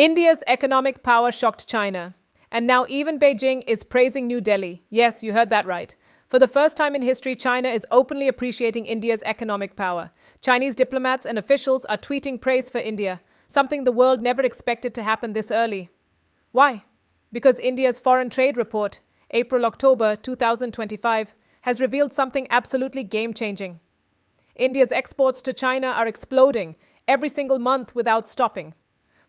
India's economic power shocked China. And now even Beijing is praising New Delhi. Yes, you heard that right. For the first time in history, China is openly appreciating India's economic power. Chinese diplomats and officials are tweeting praise for India, something the world never expected to happen this early. Why? Because India's foreign trade report, April-October 2025, has revealed something absolutely game-changing. India's exports to China are exploding every single month without stopping.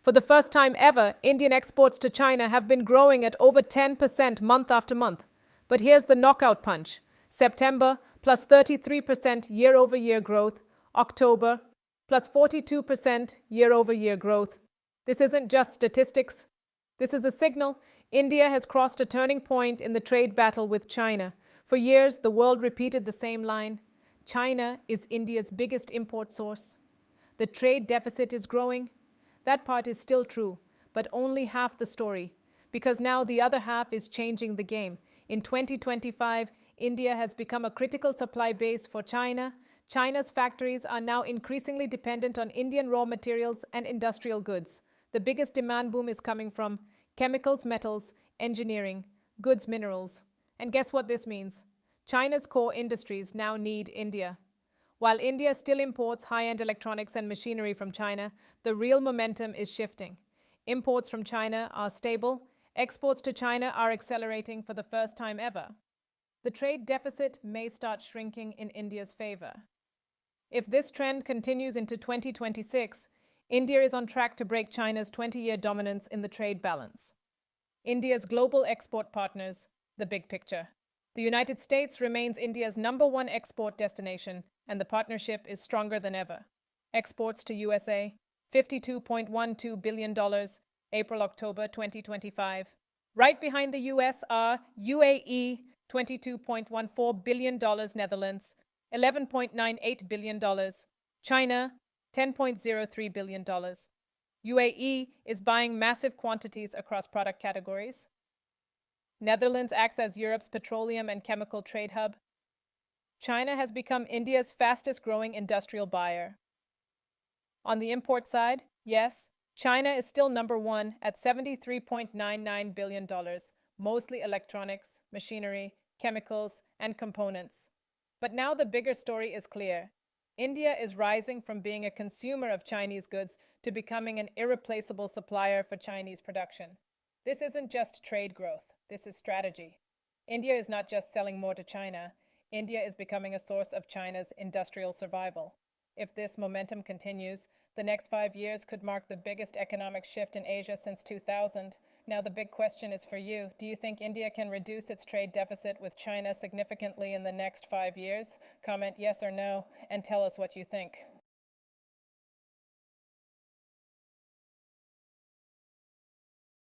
For the first time ever, Indian exports to China have been growing at over 10% month after month. But here's the knockout punch. September, plus 33% year-over-year growth. October, plus 42% year-over-year growth. This isn't just statistics. This is a signal. India has crossed a turning point in the trade battle with China. For years, the world repeated the same line. China is India's biggest import source. The trade deficit is growing. That part is still true, but only half the story, because now the other half is changing the game. In 2025, India has become a critical supply base for China. China's factories are now increasingly dependent on Indian raw materials and industrial goods. The biggest demand boom is coming from chemicals, metals, engineering, goods, minerals. And guess what this means? China's core industries now need India. While India still imports high-end electronics and machinery from China, the real momentum is shifting. Imports from China are stable. Exports to China are accelerating for the first time ever. The trade deficit may start shrinking in India's favor. If this trend continues into 2026, India is on track to break China's 20-year dominance in the trade balance. India's global export partners, the big picture. The United States remains India's #1 export destination, and the partnership is stronger than ever. Exports to USA, $52.12 billion, April-October 2025. Right behind the US are UAE, $22.14 billion, Netherlands, $11.98 billion, China, $10.03 billion. UAE is buying massive quantities across product categories. Netherlands acts as Europe's petroleum and chemical trade hub. China has become India's fastest-growing industrial buyer. On the import side, yes, China is still #1 at $73.99 billion, mostly electronics, machinery, chemicals, and components. But now the bigger story is clear. India is rising from being a consumer of Chinese goods to becoming an irreplaceable supplier for Chinese production. This isn't just trade growth. This is strategy. India is not just selling more to China. India is becoming a source of China's industrial survival. If this momentum continues, the next 5 years could mark the biggest economic shift in Asia since 2000. Now the big question is for you. Do you think India can reduce its trade deficit with China significantly in the next 5 years? Comment yes or no, and tell us what you think.